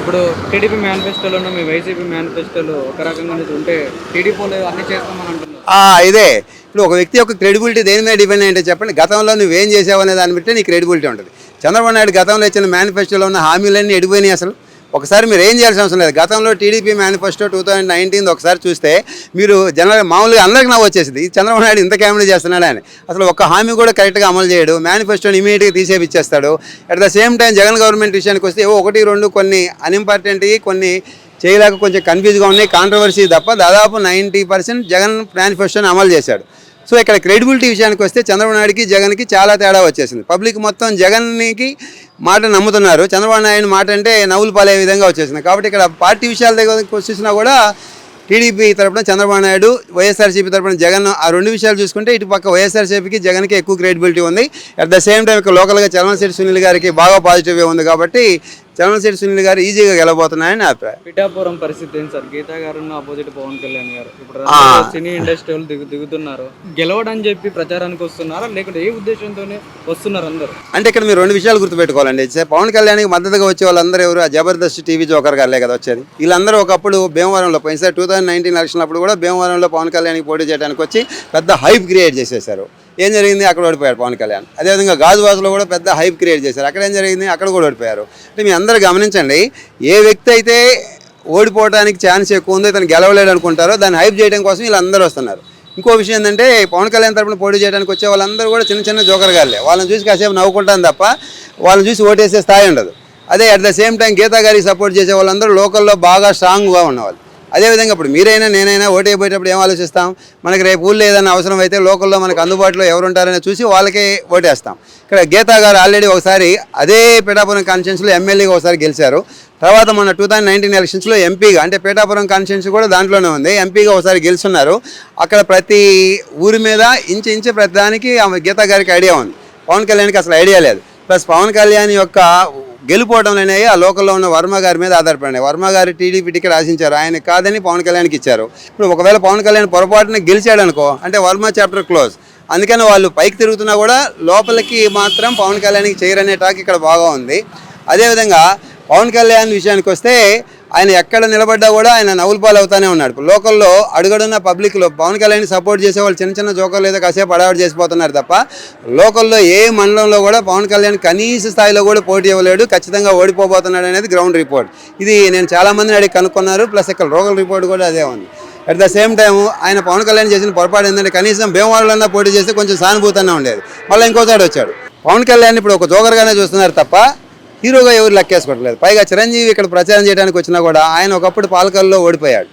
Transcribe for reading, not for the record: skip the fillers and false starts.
ఇప్పుడు టీడీపీ మేనిఫెస్టోలోను మీ వైసీపీ మేనిఫెస్టోలో ఒక రకంగా ఉంటే టీడీపీలో అన్ని చేస్తామని అంటున్నారు. ఇదే ఇప్పుడు ఒక వ్యక్తి యొక్క క్రెడిబిలిటీ దేని మీద డిపెండ్ అంటే చెప్పండి. గతంలో నువ్వేం చేసావు అనే దాన్ని బట్టి నీ క్రెడిబిలిటీ ఉంటుంది. చంద్రబాబు నాయుడు గతంలో ఇచ్చిన మేనిఫెస్టోలో ఉన్న హామీలన్నీ ఎడిపోయినాయి. అసలు ఒకసారి మీరు ఏం చేయాల్సిన అవసరం లేదు. గతంలో టీడీపీ మేనిఫెస్టో 2019 ఒకసారి చూస్తే మీరు జనరల్ మామూలుగా అందరికి నవ్వు వచ్చేసింది, ఈ చంద్రబాబు నాయుడు ఇంత క్యామెరా చేస్తున్నాడు అని. అసలు ఒక్క హామీ కూడా కరెక్ట్గా అమలు చేయడు, మేనిఫెస్టోని ఇమీడియట్గా తీసేపిచ్చేస్తాడు. At the same time Jagan government విషయానికి వస్తే ఏవో 1-2 కొన్ని అన్ఇంపార్టెంట్వి కొన్ని చేయలేక కొంచెం కన్ఫ్యూజ్గా ఉన్నాయి, కాంట్రవర్సీ తప్ప దాదాపు 90% జగన్ మేనిఫెస్టోని అమలు చేశాడు. సో ఇక్కడ క్రెడిబిలిటీ విషయానికి వస్తే చంద్రబాబు నాయుడుకి జగన్కి చాలా తేడా వచ్చేసింది. పబ్లిక్ మొత్తం జగన్కి మాట నమ్ముతున్నారు, చంద్రబాబు నాయుడు మాట అంటే నవ్వులు పాలే విధంగా వచ్చేసింది. కాబట్టి ఇక్కడ పార్టీ విషయాల దగ్గర వచ్చేసినా కూడా టీడీపీ తరపున చంద్రబాబు నాయుడు, వైఎస్ఆర్సీపీ తరపున జగన్, ఆ రెండు విషయాలు చూసుకుంటే ఇటు పక్క వైఎస్ఆర్సీపీకి జగన్కి ఎక్కువ క్రెడిబిలిటీ ఉంది. అట్ ద సేమ్ టైం ఇక్కడ లోకల్గా చలనశెట్టి సునీల్ గారికి బాగా పాజిటివ్గా ఉంది. కాబట్టి చలనశెట్టి సునీల్ గారు ఈజీగా గెలవబోతున్నాయని నా అభిప్రాయం. పిఠాపురం పరిస్థితి ఏంటి సార్? గీతా గారు ఆపోజిట్ పవన్ కళ్యాణ్ గారు ఇప్పుడు సినీ ఇండస్ట్రీ వాళ్ళు దిగుతున్నారు. గెలవడని చెప్పి ప్రచారానికి వస్తున్నారా లేకపోతే ఏ ఉద్దేశంతోనే వస్తున్నారు అందరూ? అంటే ఇక్కడ మీరు రెండు విషయాలు గుర్తుపెట్టుకోవాలండి. పవన్ కళ్యాణ్కి మద్దతుగా వచ్చే వాళ్ళందరూ ఎవరు? ఆ జబర్దస్త్ టీవీ జోకర్ గారులే కదా వచ్చేది. వీళ్ళందరూ ఒకప్పుడు భీమవరంలో పోయినసారి 2019 ఎలక్షన్ అప్పుడు కూడా భీమవరంలో పవన్ కళ్యాణ్కి పోటీ చేయడానికి వచ్చి పెద్ద హైప్ క్రియేట్ చేసేశారు. ఏం జరిగింది? అక్కడ ఓడిపోయారు పవన్ కళ్యాణ్. అదేవిధంగా గాజువాసులో కూడా పెద్ద హైప్ క్రియేట్ చేశారు. అక్కడ ఏం జరిగింది? అక్కడ కూడా ఓడిపోయారు. అంటే మీ అందరూ గమనించండి, ఏ వ్యక్తి అయితే ఓడిపోవడానికి ఛాన్స్ ఎక్కువ ఉందో ఇతను గెలవలేడు అనుకుంటారో దాన్ని హైప్ చేయడం కోసం వీళ్ళందరూ వస్తున్నారు. ఇంకో విషయం ఏంటంటే పవన్ కళ్యాణ్ తరపున పోటీ చేయడానికి వచ్చే వాళ్ళందరూ కూడా చిన్న చిన్న జోకర్ గారులే. వాళ్ళని చూసి కాసేపు నవ్వుకుంటాను తప్ప వాళ్ళని చూసి ఓటేసే స్థాయి ఉండదు. అదే at the same time Geeta గారికి సపోర్ట్ చేసే వాళ్ళందరూ లోకల్లో బాగా స్ట్రాంగ్గా ఉన్నవాళ్ళు. అదేవిధంగా ఇప్పుడు మీరైనా నేనైనా ఓటైపోయేటప్పుడు ఏం ఆలోచిస్తాం? మనకి రేపు ఊళ్ళో ఏదైనా అవసరం అయితే లోకల్లో మనకు అందుబాటులో ఎవరు ఉంటారని చూసి వాళ్ళకే ఓటేస్తాం. ఇక్కడ గీతా గారు ఆల్రెడీ ఒకసారి అదే పిఠాపురం కాన్స్టిట్యున్సీలో ఎమ్మెల్యేగా ఒకసారి గెలిచారు. తర్వాత మన 2019 ఎలక్షన్స్లో ఎంపీగా, అంటే పిఠాపురం కాన్స్టిట్యున్సీ కూడా దాంట్లోనే ఉంది, ఎంపీగా ఒకసారి గెలుచున్నారు. అక్కడ ప్రతి ఊరి మీద ఇంచు ప్రతి దానికి గీతా గారికి ఐడియా ఉంది. పవన్ కళ్యాణ్కి అసలు ఐడియా లేదు. ప్లస్ పవన్ కళ్యాణ్ యొక్క గెలుపోవడంలోనే ఆ లోకల్లో ఉన్న వర్మ గారి మీద ఆధారపడినాయి. వర్మ గారు టీడీపీ టికెట్ ఆశించారు, ఆయన కాదని పవన్ కళ్యాణ్కి ఇచ్చారు. ఇప్పుడు ఒకవేళ పవన్ కళ్యాణ్ పొరపాటున గెలిచాడు అనుకో, అంటే వర్మ చాప్టర్ క్లోజ్. అందుకని వాళ్ళు పైకి తిరుగుతున్నా కూడా లోపలికి మాత్రం పవన్ కళ్యాణ్కి చేయరనే టాక్ ఇక్కడ బాగా ఉంది. అదేవిధంగా పవన్ కళ్యాణ్ విషయానికి వస్తే ఆయన ఎక్కడ నిలబడ్డా కూడా ఆయన నవ్వుల పాలు అవుతానే ఉన్నాడు. లోకల్లో అడుగడున్న పబ్లిక్లో పవన్ కళ్యాణ్ని సపోర్ట్ చేసే వాళ్ళు చిన్న చిన్న జోకర్లు ఏదో కాసేపు అడావిడి చేసిపోతున్నారు తప్ప లోకల్లో ఏ మండలంలో కూడా పవన్ కళ్యాణ్ కనీస స్థాయిలో కూడా పోటీ ఇవ్వలేడు, ఖచ్చితంగా ఓడిపోబోతున్నాడు అనేది గ్రౌండ్ రిపోర్ట్. ఇది నేను చాలామందిని అడిగి కనుక్కున్నారు. ప్లస్ ఇక్కడ లోకల్ రిపోర్ట్ కూడా అదే ఉంది. అట్ ద సేమ్ టైం ఆయన పవన్ కళ్యాణ్ చేసిన పొరపాటు ఏంటంటే కనీసం భీమవరంలో పోటీ చేస్తే కొంచెం సానుభూతంగా ఉండేది. మళ్ళీ ఇంకోసారి వచ్చాడు. పవన్ కళ్యాణ్ ఇప్పుడు ఒక జోకర్గానే చూస్తున్నారు తప్ప హీరోగా ఎవరు లెక్కేసుకోవట్లేదు. పైగా చిరంజీవి ఇక్కడ ప్రచారం చేయడానికి వచ్చినా కూడా ఆయన ఒకప్పుడు పాలకల్లో ఓడిపోయాడు.